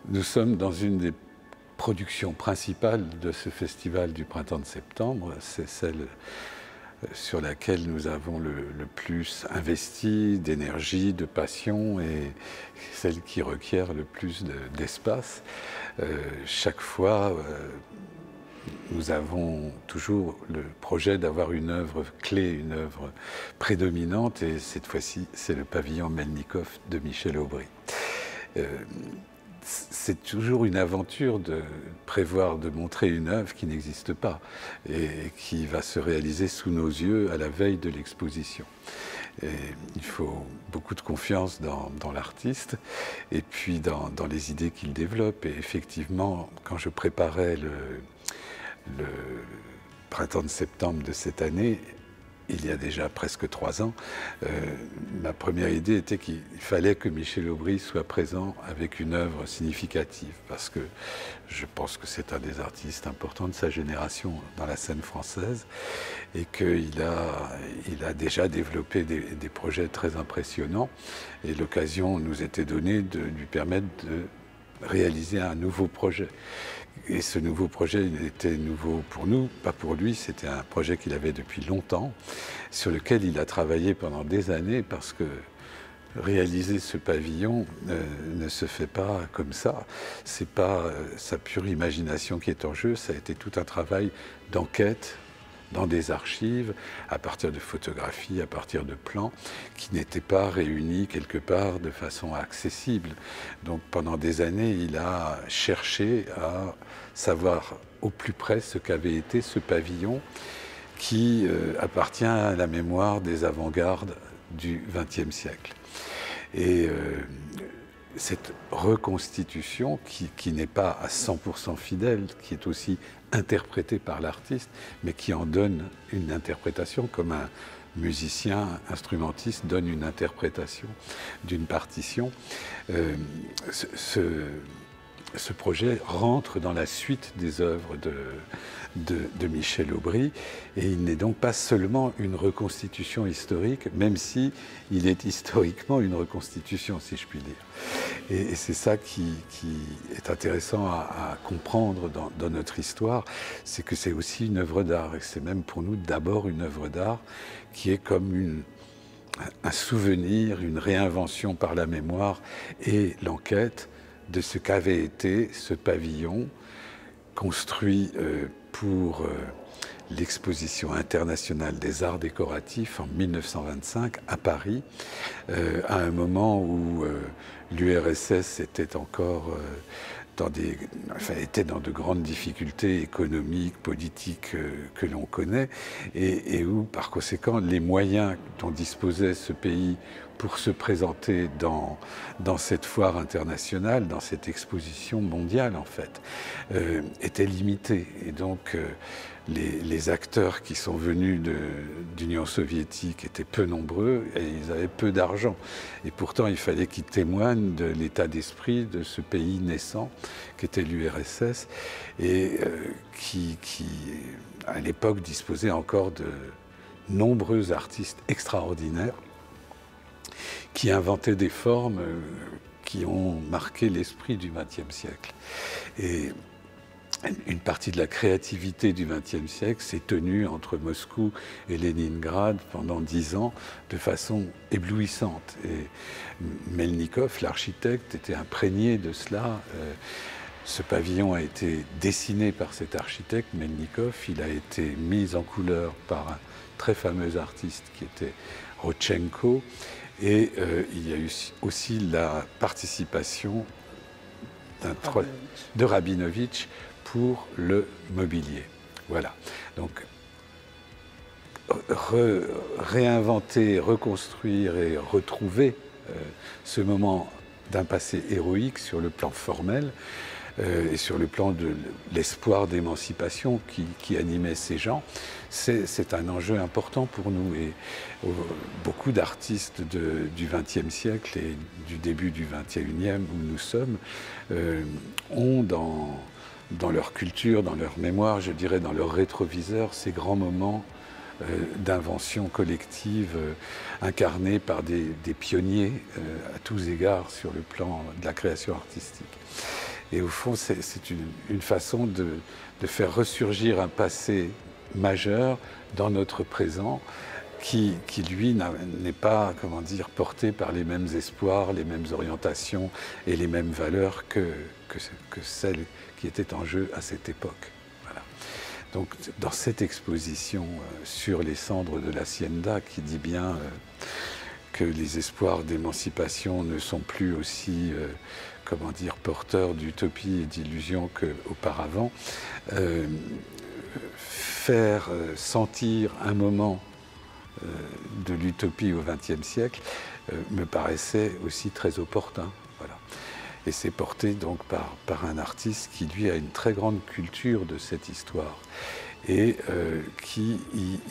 Nous sommes dans une des productions principales de ce festival du printemps de septembre. C'est celle sur laquelle nous avons le plus investi d'énergie, de passion et celle qui requiert le plus d'espace. Chaque fois, nous avons toujours le projet d'avoir une œuvre clé, une œuvre prédominante, et cette fois-ci, c'est le pavillon Melnikov de Michel Aubry. C'est toujours une aventure de prévoir, de montrer une œuvre qui n'existe pas et qui va se réaliser sous nos yeux à la veille de l'exposition. Il faut beaucoup de confiance dans l'artiste et puis dans les idées qu'il développe. Et effectivement, quand je préparais le printemps de septembre de cette année, il y a déjà presque 3 ans, ma première idée était qu'il fallait que Michel Aubry soit présent avec une œuvre significative, parce que je pense que c'est un des artistes importants de sa génération dans la scène française, et qu'il a déjà développé des projets très impressionnants, et l'occasion nous était donnée de lui permettre de réaliser un nouveau projet. Et ce nouveau projet, il était nouveau pour nous, pas pour lui. C'était un projet qu'il avait depuis longtemps, sur lequel il a travaillé pendant des années, parce que réaliser ce pavillon ne se fait pas comme ça. C'est pas sa pure imagination qui est en jeu, ça a été tout un travail d'enquête dans des archives, à partir de photographies, à partir de plans, qui n'étaient pas réunis quelque part de façon accessible. Donc pendant des années, il a cherché à savoir au plus près ce qu'avait été ce pavillon qui appartient à la mémoire des avant-gardes du XXe siècle. Et cette reconstitution, qui n'est pas à 100% fidèle, qui est aussi interprétée par l'artiste, mais qui en donne une interprétation, comme un musicien, instrumentiste donne une interprétation d'une partition. Ce projet rentre dans la suite des œuvres de Michel Aubry, et il n'est donc pas seulement une reconstitution historique, même si il est historiquement une reconstitution, si je puis dire. Et c'est ça qui est intéressant à comprendre dans notre histoire, c'est que c'est aussi une œuvre d'art, et c'est même pour nous d'abord une œuvre d'art qui est comme un souvenir, une réinvention par la mémoire et l'enquête de ce qu'avait été ce pavillon construit pour l'exposition internationale des arts décoratifs en 1925 à Paris, à un moment où l'URSS était encore était dans de grandes difficultés économiques, politiques que l'on connaît, et où, par conséquent, les moyens dont disposait ce pays pour se présenter dans cette foire internationale, dans cette exposition mondiale, en fait, étaient limités. Et donc, les acteurs qui sont venus d'Union soviétique étaient peu nombreux et ils avaient peu d'argent. Et pourtant, il fallait qu'ils témoignent de l'état d'esprit de ce pays naissant qu'était l'URSS et qui, à l'époque, disposait encore de nombreux artistes extraordinaires qui inventaient des formes qui ont marqué l'esprit du XXe siècle. Et une partie de la créativité du XXe siècle s'est tenue entre Moscou et Leningrad pendant 10 ans de façon éblouissante. Et Melnikov, l'architecte, était imprégné de cela. Ce pavillon a été dessiné par cet architecte, Melnikov. Il a été mis en couleur par un très fameux artiste qui était Rodchenko. Et il y a eu aussi la participation de Rabinovitch pour le mobilier. Voilà. Donc, réinventer, reconstruire et retrouver ce moment d'un passé héroïque sur le plan formel et sur le plan de l'espoir d'émancipation qui animait ces gens, c'est un enjeu important pour nous. Et beaucoup d'artistes du XXe siècle et du début du XXIe où nous sommes ont dans leur culture, dans leur mémoire, je dirais dans leur rétroviseur, ces grands moments d'invention collective incarnés par des pionniers à tous égards sur le plan de la création artistique. Et au fond, c'est une façon de faire ressurgir un passé majeur dans notre présent qui lui, n'est pas, comment dire, porté par les mêmes espoirs, les mêmes orientations et les mêmes valeurs que celles qui étaient en jeu à cette époque. Voilà. Donc, dans cette exposition sur les cendres de l'Hacienda, qui dit bien que les espoirs d'émancipation ne sont plus aussi, comment dire, porteurs d'utopie et d'illusions qu'auparavant, faire sentir un moment de l'utopie au XXe siècle me paraissait aussi très opportun. Voilà. Et c'est porté donc par un artiste qui, lui, a une très grande culture de cette histoire et qui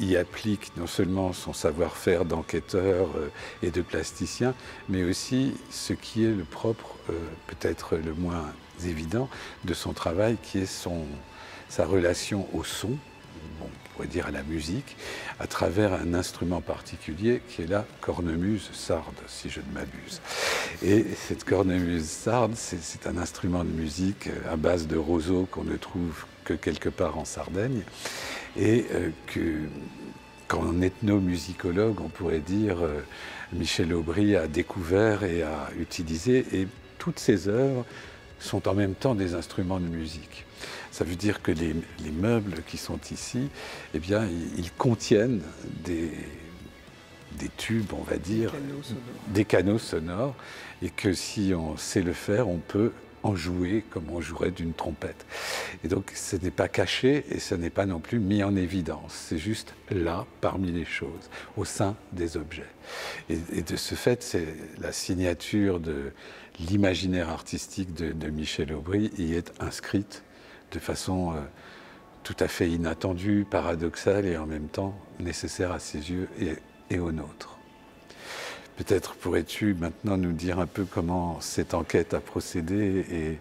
y applique non seulement son savoir-faire d'enquêteur et de plasticien, mais aussi ce qui est le propre, peut-être le moins évident, de son travail, qui est sa relation au son, on pourrait dire à la musique, à travers un instrument particulier qui est la cornemuse sarde, si je ne m'abuse. Et cette cornemuse sarde, c'est un instrument de musique à base de roseau qu'on ne trouve que quelque part en Sardaigne, et qu'en ethnomusicologue, on pourrait dire, Michel Aubry a découvert et a utilisé, et toutes ses œuvres sont en même temps des instruments de musique. Ça veut dire que les meubles qui sont ici, eh bien, ils contiennent des tubes, on va dire, des canaux sonores, et que si on sait le faire, on peut en jouer comme on jouerait d'une trompette. Et donc, ce n'est pas caché et ce n'est pas non plus mis en évidence. C'est juste là, parmi les choses, au sein des objets. Et de ce fait, c'est la signature de l'imaginaire artistique de Michel Aubry y est inscrite de façon tout à fait inattendue, paradoxale et en même temps nécessaire à ses yeux et aux nôtres. Peut-être pourrais-tu maintenant nous dire un peu comment cette enquête a procédé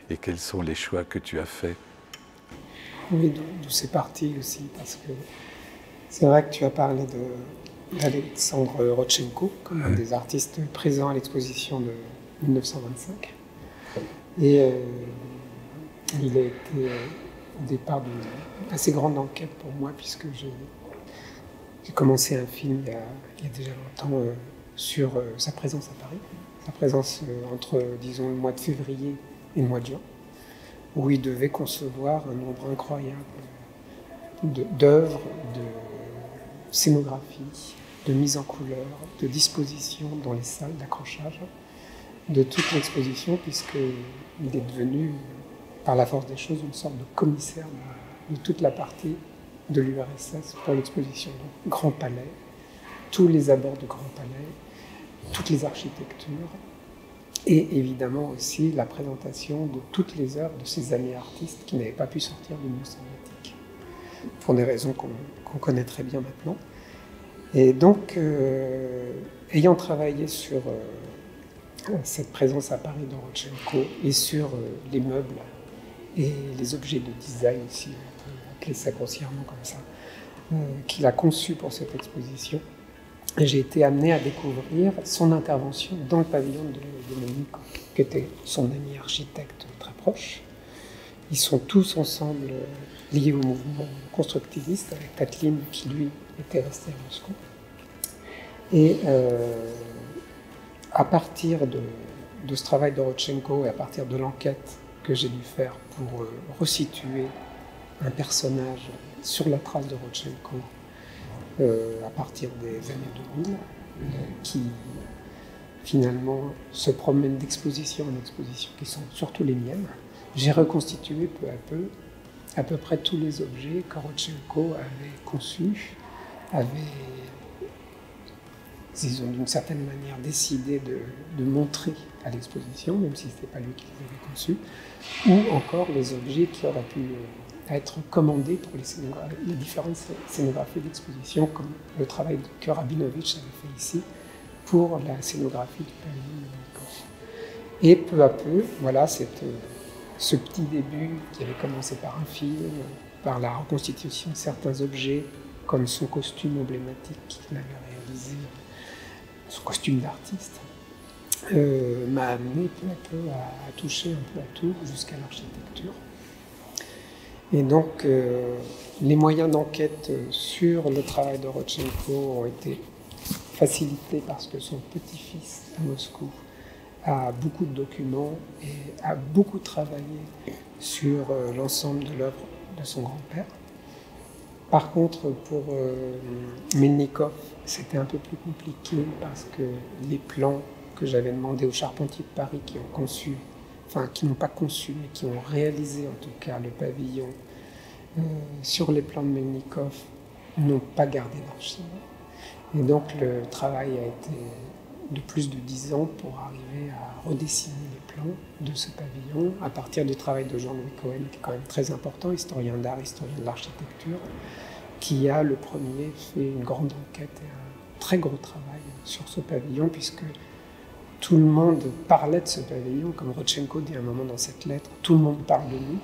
et quels sont les choix que tu as faits? Oui, d'où c'est parti aussi, parce que c'est vrai que tu as parlé d'Alexandre Rodchenko comme un des artistes présents à l'exposition de 1925. Et il a été au départ d'une assez grande enquête pour moi, puisque j'ai commencé un film il y a déjà longtemps sur sa présence à Paris, sa présence entre, disons, le mois de février et le mois de juin, où il devait concevoir un nombre incroyable d'œuvres, de scénographie, de mise en couleur, de disposition dans les salles d'accrochage, de toute l'exposition, puisqu'il est devenu, par la force des choses, une sorte de commissaire de toute la partie de l'URSS pour l'exposition. Donc, Grand Palais, tous les abords de Grand Palais, toutes les architectures, et évidemment aussi la présentation de toutes les œuvres de ces amis artistes qui n'avaient pas pu sortir de l'Union soviétique, pour des raisons qu'on connaît très bien maintenant. Et donc, ayant travaillé sur cette présence à Paris de Rodchenko et sur les meubles et les objets de design aussi, on peut appeler ça grossièrement comme ça, qu'il a conçu pour cette exposition, j'ai été amené à découvrir son intervention dans le pavillon de Monico, qui était son ami architecte très proche. Ils sont tous ensemble liés au mouvement constructiviste, avec Kathleen qui, lui, était restée à Moscou. Et à partir de ce travail de Rodchenko et à partir de l'enquête que j'ai dû faire pour resituer un personnage sur la trace de Rodchenko à partir des années 2000, qui finalement se promènent d'exposition en exposition, qui sont surtout les miennes, j'ai reconstitué peu à peu à peu près tous les objets que Rodchenko avait conçus, avait, disons, d'une certaine manière décidé de montrer à l'exposition, même si ce n'était pas lui qui les avait conçus, ou encore les objets qui auraient pu être commandés pour les différentes scénographies d'exposition, comme le travail que Rabinovitch avait fait ici pour la scénographie du pavillon de Monico. Et peu à peu, voilà, ce petit début qui avait commencé par un film, par la reconstitution de certains objets, comme son costume emblématique qu'il avait réalisé, son costume d'artiste, m'a amené peu à peu à toucher un peu à tout, jusqu'à l'architecture. Et donc, les moyens d'enquête sur le travail de Rodchenko ont été facilités parce que son petit-fils à Moscou a beaucoup de documents et a beaucoup travaillé sur l'ensemble de l'œuvre de son grand-père. Par contre, pour Melnikov, c'était un peu plus compliqué parce que les plans que j'avais demandé aux charpentiers de Paris qui ont conçu, enfin qui n'ont pas conçu, mais qui ont réalisé en tout cas le pavillon sur les plans de Melnikov, n'ont pas gardé d'archives. Et donc le travail a été de plus de 10 ans pour arriver à redessiner les plans de ce pavillon à partir du travail de Jean-Louis Cohen, qui est quand même très important, historien d'art, historien de l'architecture, qui a le premier fait une grande enquête et un très gros travail sur ce pavillon, puisque tout le monde parlait de ce pavillon, comme Rodchenko dit à un moment dans cette lettre, tout le monde parle de nous.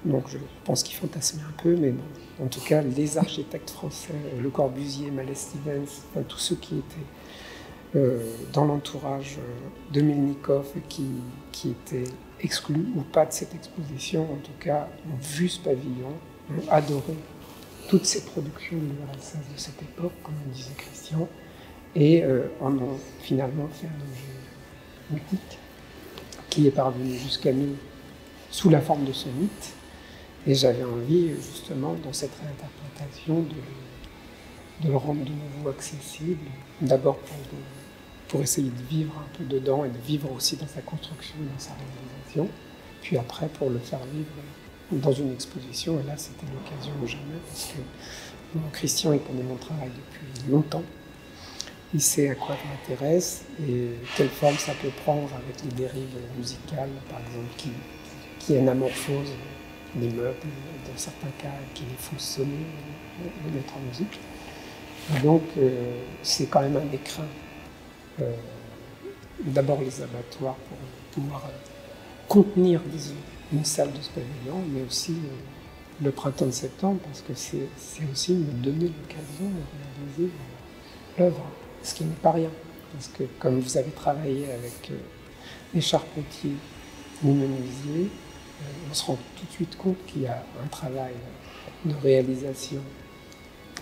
Donc je pense qu'il fantasmait un peu, mais bon, en tout cas, les architectes français, Le Corbusier, Mallet Stevens, enfin, tous ceux qui étaient dans l'entourage de Melnikov et qui étaient exclus ou pas de cette exposition, en tout cas, ont vu ce pavillon, ont adoré toutes ces productions de l'URSS de cette époque, comme le disait Christian, et en ont finalement fait un objet mythique qui est parvenu jusqu'à nous sous la forme de ce mythe. Et j'avais envie, justement, dans cette réinterprétation, de le rendre de nouveau accessible, d'abord pour essayer de vivre un peu dedans et de vivre aussi dans sa construction et dans sa réalisation, puis après pour le faire vivre dans une exposition. Et là, c'était l'occasion ou jamais, parce que Christian, il connaît mon travail depuis longtemps. Il sait à quoi je m'intéresse et quelle forme ça peut prendre avec les dérives musicales, par exemple, qui anamorphosent les meubles, dans certains cas, qui les font sonner, les mettre en musique. Et donc, c'est quand même un écrin. D'abord les abattoirs pour pouvoir contenir, disons, une salle de ce pavillon, mais aussi le printemps de septembre, parce que c'est aussi me donner l'occasion de réaliser l'œuvre, ce qui n'est pas rien. Parce que comme vous avez travaillé avec les charpentiers, les menuisiers, on se rend tout de suite compte qu'il y a un travail de réalisation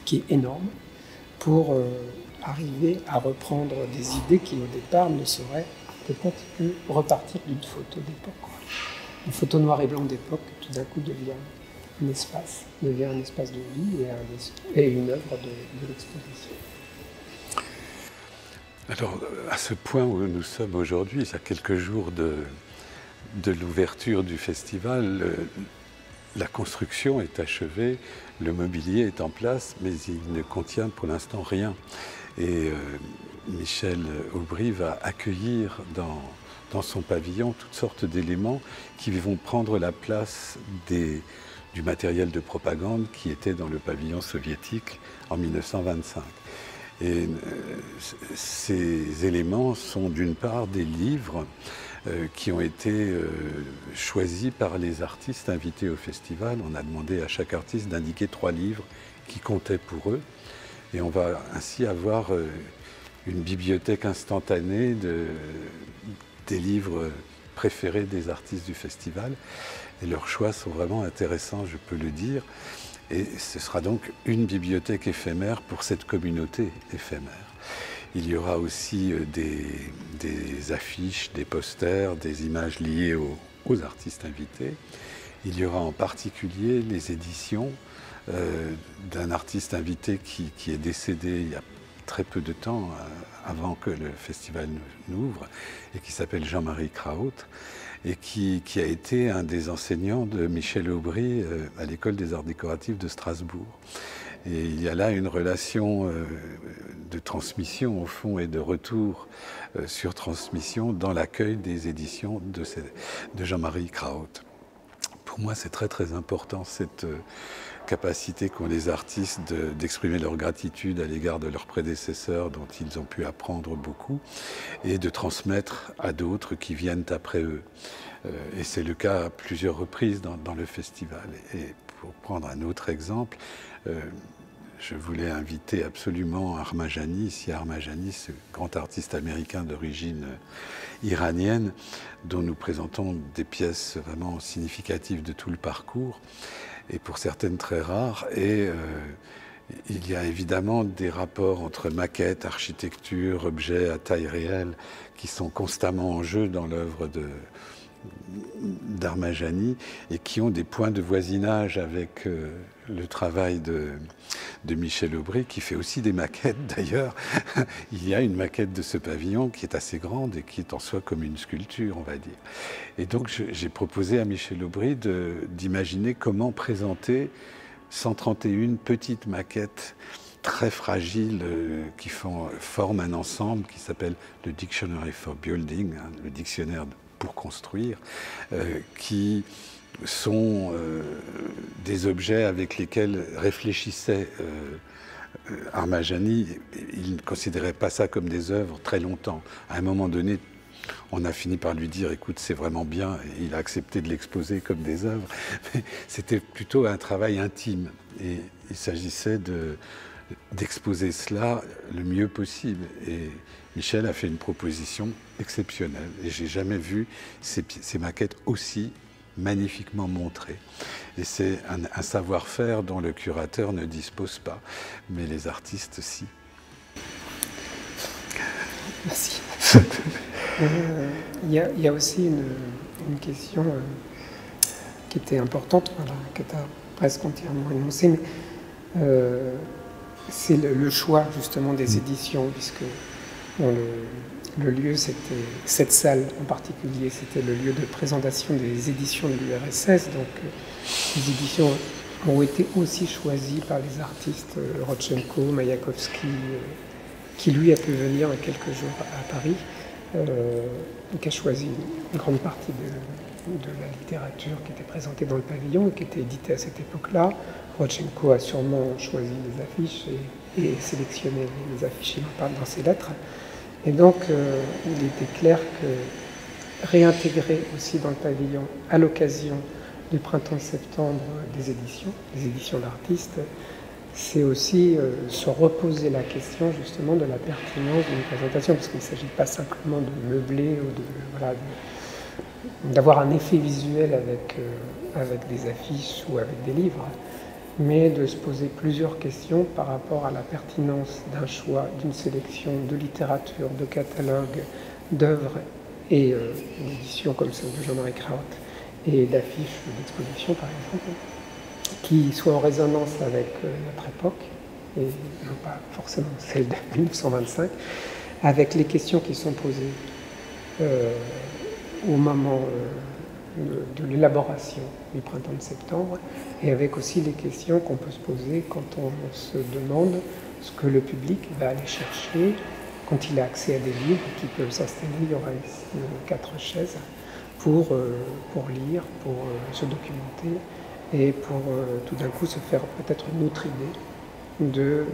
qui est énorme pour arriver à reprendre des idées qui au départ ne seraient peut-être que repartir d'une photo d'époque. Une photo noir et blanc d'époque tout d'un coup devient un espace de vie et une œuvre de l'exposition. Alors, à ce point où nous sommes aujourd'hui, il y a quelques jours de l'ouverture du festival, la construction est achevée, le mobilier est en place, mais il ne contient pour l'instant rien. Et Michel Aubry va accueillir dans son pavillon toutes sortes d'éléments qui vont prendre la place du matériel de propagande qui était dans le pavillon soviétique en 1925. Et ces éléments sont d'une part des livres qui ont été choisis par les artistes invités au festival. On a demandé à chaque artiste d'indiquer 3 livres qui comptaient pour eux. Et on va ainsi avoir une bibliothèque instantanée des livres préférés des artistes du festival. Et leurs choix sont vraiment intéressants, je peux le dire. Et ce sera donc une bibliothèque éphémère pour cette communauté éphémère. Il y aura aussi des affiches, des posters, des images liées aux artistes invités. Il y aura en particulier les éditions d'un artiste invité qui est décédé il y a très peu de temps, avant que le festival n'ouvre, et qui s'appelle Jean-Marie Kraut, et qui a été un des enseignants de Michel Aubry à l'École des Arts Décoratifs de Strasbourg. Et il y a là une relation de transmission, au fond, et de retour sur transmission dans l'accueil des éditions de Jean-Marie Kraut. Pour moi, c'est très très important, cette capacité qu'ont les artistes d'exprimer leur gratitude à l'égard de leurs prédécesseurs dont ils ont pu apprendre beaucoup et de transmettre à d'autres qui viennent après eux. Et c'est le cas à plusieurs reprises dans le festival. Et pour prendre un autre exemple, je voulais inviter absolument Armajani, Siah Armajani, ce grand artiste américain d'origine iranienne, dont nous présentons des pièces vraiment significatives de tout le parcours, et pour certaines très rares. Et il y a évidemment des rapports entre maquettes, architecture, objets à taille réelle, qui sont constamment en jeu dans l'œuvre d'Armajani et qui ont des points de voisinage avec le travail de Michel Aubry, qui fait aussi des maquettes d'ailleurs. Il y a une maquette de ce pavillon qui est assez grande et qui est en soi comme une sculpture, on va dire. Et donc j'ai proposé à Michel Aubry d'imaginer comment présenter 131 petites maquettes très fragiles qui forment un ensemble qui s'appelle le Dictionary for Building, hein, le dictionnaire pour construire, qui sont des objets avec lesquels réfléchissait Armajani. Il ne considérait pas ça comme des œuvres très longtemps. À un moment donné, on a fini par lui dire « écoute, c'est vraiment bien », et il a accepté de l'exposer comme des œuvres. Mais c'était plutôt un travail intime, et il s'agissait d'exposer cela le mieux possible. Et Michel a fait une proposition exceptionnelle, et j'ai jamais vu ces maquettes aussi magnifiquement montrées. Et c'est un savoir-faire dont le curateur ne dispose pas, mais les artistes, si. Merci. Il y a aussi une question qui était importante, voilà, que tu as presque entièrement énoncée, mais c'est le choix justement des éditions, puisque le lieu, c'était cette salle en particulier, c'était le lieu de présentation des éditions de l'URSS, donc les éditions ont été aussi choisies par les artistes Rodchenko, Mayakovsky, qui lui a pu venir quelques jours à Paris, qui a choisi une grande partie de la littérature qui était présentée dans le pavillon et qui était éditée à cette époque-là. Rodchenko a sûrement choisi les affiches et sélectionné les affiches, il en parle dans ses lettres. Et donc, il était clair que réintégrer aussi dans le pavillon, à l'occasion du printemps-septembre des éditions d'artistes, c'est aussi se reposer la question justement de la pertinence d'une présentation, parce qu'il ne s'agit pas simplement de meubler ou d'avoir un effet visuel avec des affiches ou avec des livres, mais de se poser plusieurs questions par rapport à la pertinence d'un choix, d'une sélection de littérature, de catalogue, d'œuvres et d'éditions comme celle de Jean-Marie Kraut et d'affiches d'exposition par exemple, qui soient en résonance avec notre époque, et non pas forcément celle de 1925, avec les questions qui sont posées au moment de l'élaboration du printemps de septembre, et avec aussi les questions qu'on peut se poser quand on se demande ce que le public va aller chercher quand il a accès à des livres qui peuvent s'installer. Il y aura ici 4 chaises pour lire, pour se documenter et pour tout d'un coup se faire peut-être une autre idée de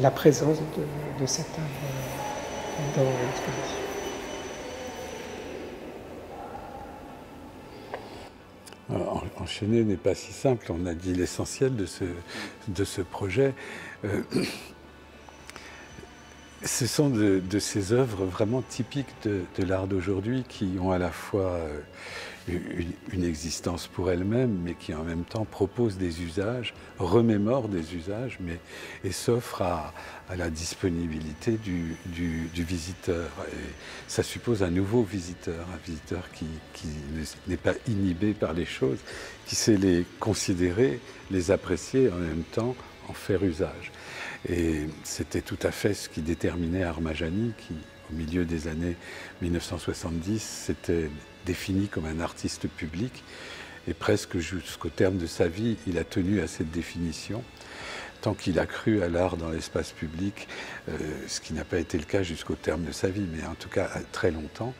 la présence de cette œuvre dans l'exposition. Enchaîner n'est pas si simple, on a dit l'essentiel de ce projet. Ce sont de ces œuvres vraiment typiques de l'art d'aujourd'hui qui ont à la fois une existence pour elles-mêmes, mais qui en même temps proposent des usages, remémorent des usages, et s'offrent à la disponibilité du visiteur. Et ça suppose un nouveau visiteur, un visiteur qui n'est pas inhibé par les choses, qui sait les considérer, les apprécier et en même temps en faire usage. Et c'était tout à fait ce qui déterminait Armajani, qui, au milieu des années 1970, s'était défini comme un artiste public. Et presque jusqu'au terme de sa vie, il a tenu à cette définition, tant qu'il a cru à l'art dans l'espace public, ce qui n'a pas été le cas jusqu'au terme de sa vie, mais en tout cas très longtemps.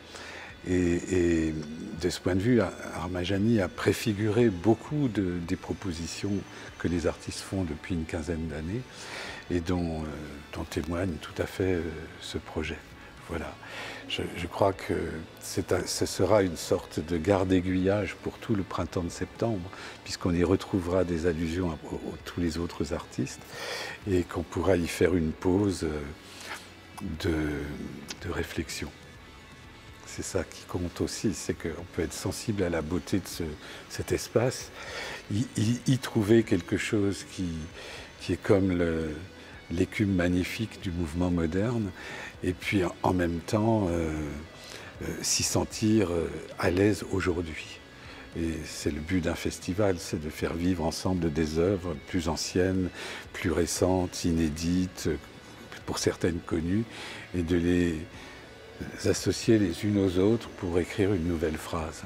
Et de ce point de vue, Armajani a préfiguré beaucoup des propositions que les artistes font depuis une quinzaine d'années et dont témoigne tout à fait ce projet. Voilà. Je crois que ce sera une sorte de garde-aiguillage pour tout le printemps de septembre, puisqu'on y retrouvera des allusions à tous les autres artistes, et qu'on pourra y faire une pause de réflexion. C'est ça qui compte aussi, c'est qu'on peut être sensible à la beauté de cet espace, y trouver quelque chose qui est comme l'écume magnifique du mouvement moderne, et puis en même temps s'y sentir à l'aise aujourd'hui. Et c'est le but d'un festival, c'est de faire vivre ensemble des œuvres plus anciennes, plus récentes, inédites, pour certaines connues, et de les associer les unes aux autres pour écrire une nouvelle phrase.